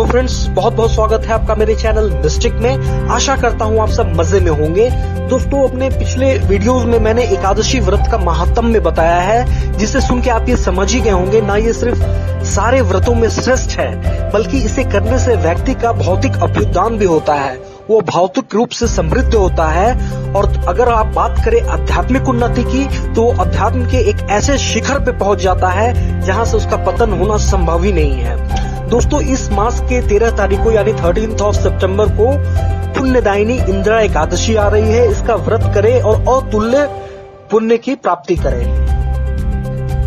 Hello friends, बहुत बहुत स्वागत है आपका मेरे चैनल मिस्टिक में। आशा करता हूँ आप सब मजे में होंगे। दोस्तों, अपने पिछले वीडियोस में मैंने एकादशी व्रत का महात्म्य बताया है, जिसे सुन के आप ये समझ ही गए होंगे ना ये सिर्फ सारे व्रतों में श्रेष्ठ है, बल्कि इसे करने से व्यक्ति का भौतिक अभ्युत्थान भी होता है, वो भौतिक रूप से समृद्ध होता है। और अगर आप बात करें आध्यात्मिक उन्नति की, तो अध्यात्म के एक ऐसे शिखर पे पहुंच जाता है जहां से उसका पतन होना संभव ही नहीं है। दोस्तों, इस मास के 13 तारीख को यानी 13 सितंबर को पुण्यदायिनी इंदिरा एकादशी आ रही है। इसका व्रत करें और अतुल्य पुण्य की प्राप्ति करें।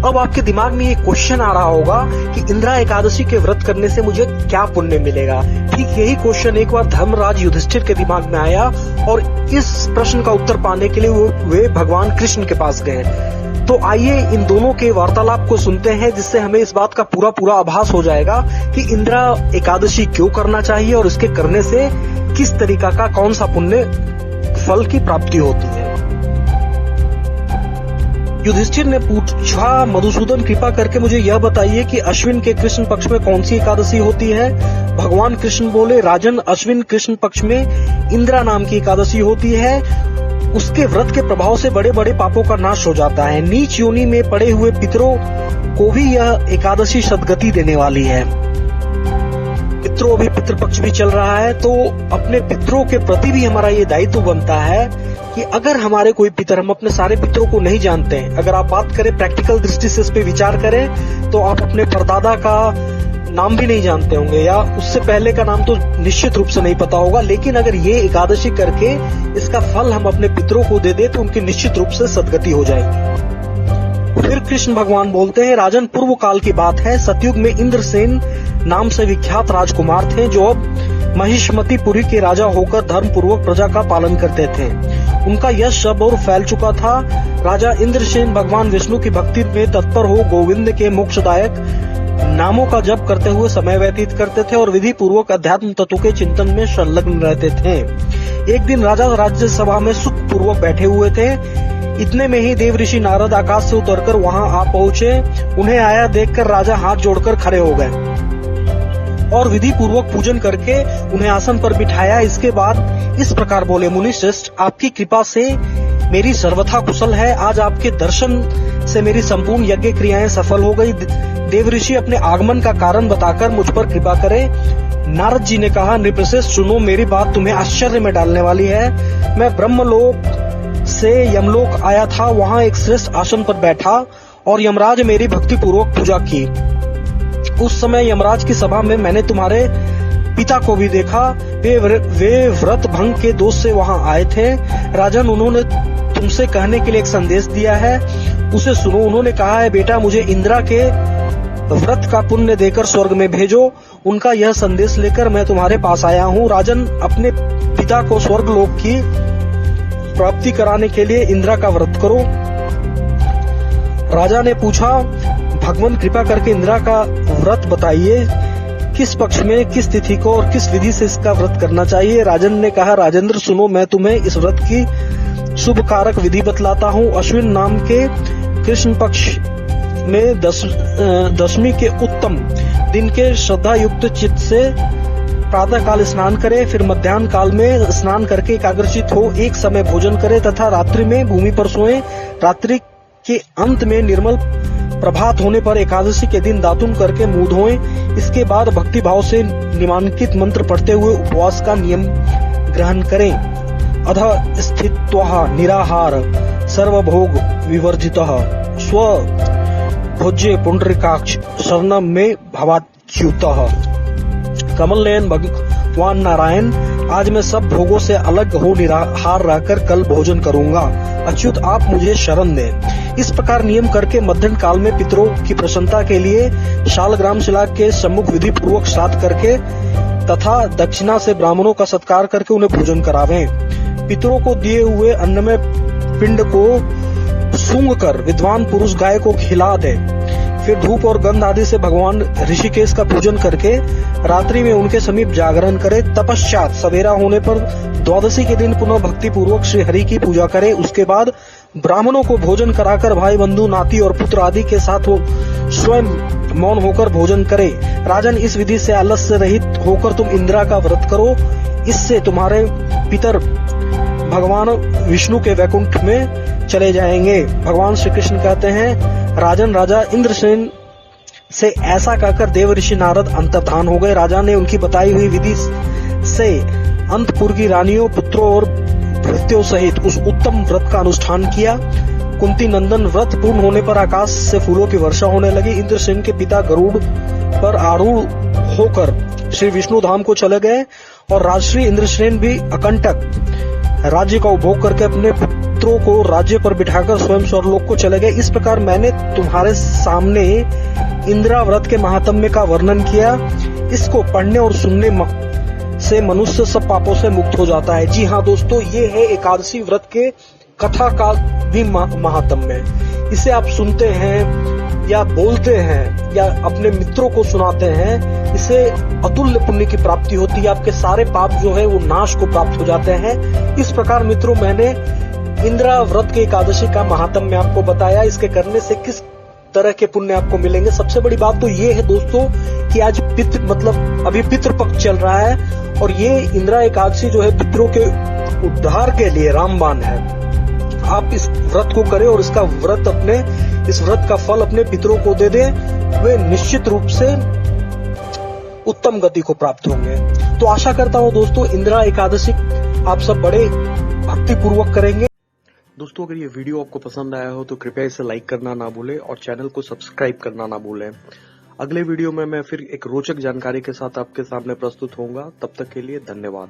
अब आपके दिमाग में ये क्वेश्चन आ रहा होगा कि इंदिरा एकादशी के व्रत करने से मुझे क्या पुण्य मिलेगा। ठीक यही क्वेश्चन एक बार धर्मराज युधिष्ठिर के दिमाग में आया और इस प्रश्न का उत्तर पाने के लिए वे भगवान कृष्ण के पास गए। तो आइए इन दोनों के वार्तालाप को सुनते हैं, जिससे हमें इस बात का पूरा आभास हो जाएगा कि इंदिरा एकादशी क्यों करना चाहिए और इसके करने से किस तरीका का कौन सा पुण्य फल की प्राप्ति होती है। युधिष्ठिर ने पूछा, मधुसूदन कृपा करके मुझे यह बताइए कि अश्विन के कृष्ण पक्ष में कौन सी एकादशी होती है। भगवान कृष्ण बोले, राजन, अश्विन कृष्ण पक्ष में इंदिरा नाम की एकादशी होती है। उसके व्रत के प्रभाव से बड़े बड़े पापों का नाश हो जाता है। नीच योनि में पड़े हुए पितरों को भी यह एकादशी सद्गति देने वाली है। पितरों, अभी पितृपक्ष भी चल रहा है, तो अपने पितरों के प्रति भी हमारा ये दायित्व बनता है कि अगर हमारे कोई पितर, हम अपने सारे पितरों को नहीं जानते हैं, अगर आप बात करें प्रैक्टिकल दृष्टि से इस पे विचार करें, तो आप अपने परदादा का नाम भी नहीं जानते होंगे या उससे पहले का नाम तो निश्चित रूप से नहीं पता होगा। लेकिन अगर ये एकादशी करके इसका फल हम अपने पितरों को दे दे तो उनकी निश्चित रूप से सद्गति हो जाएगी। फिर कृष्ण भगवान बोलते हैं, राजन, पूर्व काल की बात है। सतयुग में इंद्रसेन नाम से विख्यात राजकुमार थे, जो अब महिष्मतिपुरी के राजा होकर धर्म पूर्वक प्रजा का पालन करते थे। उनका यश अब और फैल चुका था। राजा इंद्रसेन भगवान विष्णु की भक्ति में तत्पर हो गोविंद के मोक्षदायक नामों का जप करते हुए समय व्यतीत करते थे और विधि पूर्वक अध्यात्म तत्व के चिंतन में संलग्न रहते थे। एक दिन राजा राज्यसभा में सुख पूर्वक बैठे हुए थे। इतने में ही देव ऋषि नारद आकाश से उतरकर वहां आ पहुंचे। उन्हें आया देखकर राजा हाथ जोड़कर खड़े हो गए और विधि पूर्वक पूजन करके उन्हें आसन पर बिठाया। इसके बाद इस प्रकार बोले, मुनि श्रेष्ठ, आपकी कृपा से मेरी सर्वथा कुशल है। आज आपके दर्शन से मेरी संपूर्ण यज्ञ क्रियाएं सफल हो गई। देव ऋषि अपने आगमन का कारण बताकर मुझ पर कृपा करें। नारद जी ने कहा, नृपश्रेष्ठ, सुनो, मेरी बात तुम्हें आश्चर्य में डालने वाली है। मैं ब्रह्मलोक से यमलोक आया था, वहां एक श्रेष्ठ आसन पर बैठा और यमराज मेरी भक्ति पूर्वक पूजा की। उस समय यमराज की सभा में मैंने तुम्हारे पिता को भी देखा। वे व्रत भंग के दोष से वहां आए थे। राजन, उन्होंने तुमसे कहने के लिए एक संदेश दिया है, उसे सुनो। उन्होंने कहा है, बेटा, मुझे इंदिरा के व्रत का पुण्य देकर स्वर्ग में भेजो। उनका यह संदेश लेकर मैं तुम्हारे पास आया हूँ। राजन, अपने पिता को स्वर्ग लोक की प्राप्ति कराने के लिए इंदिरा का व्रत करो। राजा ने पूछा, भगवान कृपा करके इंदिरा का व्रत बताइए, किस पक्ष में, किस तिथि को और किस विधि से इसका व्रत करना चाहिए। राजन ने कहा, राजेंद्र, सुनो, मैं तुम्हें इस व्रत की शुभ कारक विधि बतलाता हूँ। अश्विन नाम के कृष्ण पक्ष में दशमी के उत्तम दिन के श्रद्धा युक्त चित्त से प्रातः काल स्नान करे, फिर मध्याह्न काल में स्नान करके एकाग्रचित हो एक समय भोजन करे तथा रात्रि में भूमि पर सोए। रात्रि के अंत में निर्मल प्रभात होने पर एकादशी के दिन दातुन करके मुंह धोएं। इसके बाद भक्ति भाव से निम्नलिखित मंत्र पढ़ते हुए उपवास का नियम ग्रहण करें। अधः स्थित्वा निराहार सर्वभोग विवर्जितः स्व भोज्य पुंडरीकाक्ष शरणम में भवाच्युतः। कमल नयन भगवान नारायण, आज मैं सब भोगों से अलग हो निराहार रहकर कल भोजन करूंगा। अच्युत, आप मुझे शरण दें। इस प्रकार नियम करके मध्याह्न काल में पितरों की प्रसन्नता के लिए शालग्राम शिला के सम्मुख विधि पूर्वक श्राद्ध करके तथा दक्षिणा से ब्राह्मणों का सत्कार करके उन्हें भोजन करावें। पितरों को दिए हुए अन्न में पिंड को सूंघ कर विद्वान पुरुष गाय को खिला दे। फिर धूप और गंध आदि से भगवान ऋषिकेश का पूजन करके रात्रि में उनके समीप जागरण करे। तपश्चात सवेरा होने पर द्वादशी के दिन पुनः भक्ति पूर्वक श्री हरि की पूजा करे। उसके बाद ब्राह्मणों को भोजन कराकर भाई बंधु नाती और पुत्र आदि के साथ वो स्वयं मौन होकर भोजन करे। राजन, इस विधि से आलस्य रहित होकर तुम इंदिरा का व्रत करो, इससे तुम्हारे पितर भगवान विष्णु के वैकुंठ में चले जाएंगे। भगवान श्री कृष्ण कहते हैं, राजन, राजा इंद्रसेन से ऐसा कहकर देव ऋषि नारद अंतर्धान हो गए। राजा ने उनकी बताई हुई विधि से अंतपुर की रानियों, पुत्रों और भृत्यों सहित उस उत्तम व्रत का अनुष्ठान किया। कुंती नंदन व्रत पूर्ण होने पर आकाश से फूलों की वर्षा होने लगी। इंद्रसेन के पिता गरुड़ पर आरूढ़ होकर श्री विष्णु धाम को चले गए और राजश्री इंद्रसेन भी अकंटक राज्य का उपभोग करके अपने पुत्रों को राज्य पर बिठाकर स्वयं स्वर्गलोक को चले गए। इस प्रकार मैंने तुम्हारे सामने इंदिरा व्रत के महात्म्य का वर्णन किया। इसको पढ़ने और सुनने से मनुष्य सब पापों से मुक्त हो जाता है। जी हाँ दोस्तों, ये है एकादशी व्रत के कथा का भी महात्म्य। इसे आप सुनते हैं या बोलते हैं या अपने मित्रों को सुनाते हैं, इससे अतुल्य पुण्य की प्राप्ति होती है। आपके सारे पाप जो है वो नाश को प्राप्त हो जाते हैं। इस प्रकार मित्रों, मैंने इंदिरा व्रत के एकादशी का महात्म्य आपको बताया। इसके करने से किस तरह के पुण्य आपको मिलेंगे। सबसे बड़ी बात तो ये है दोस्तों कि आज अभी पितृपक्ष चल रहा है और ये इंदिरा एकादशी जो है पितरों के उद्धार के लिए रामबाण है। आप इस व्रत को करें और इस व्रत का फल अपने पितरों को दे दें, वे निश्चित रूप से उत्तम गति को प्राप्त होंगे। तो आशा करता हूं दोस्तों इंदिरा एकादशी आप सब बड़े भक्ति पूर्वक करेंगे। दोस्तों, अगर ये वीडियो आपको पसंद आया हो तो कृपया इसे लाइक करना ना भूलें और चैनल को सब्सक्राइब करना ना भूलें। अगले वीडियो में मैं फिर एक रोचक जानकारी के साथ आपके सामने प्रस्तुत होऊंगा। तब तक के लिए धन्यवाद।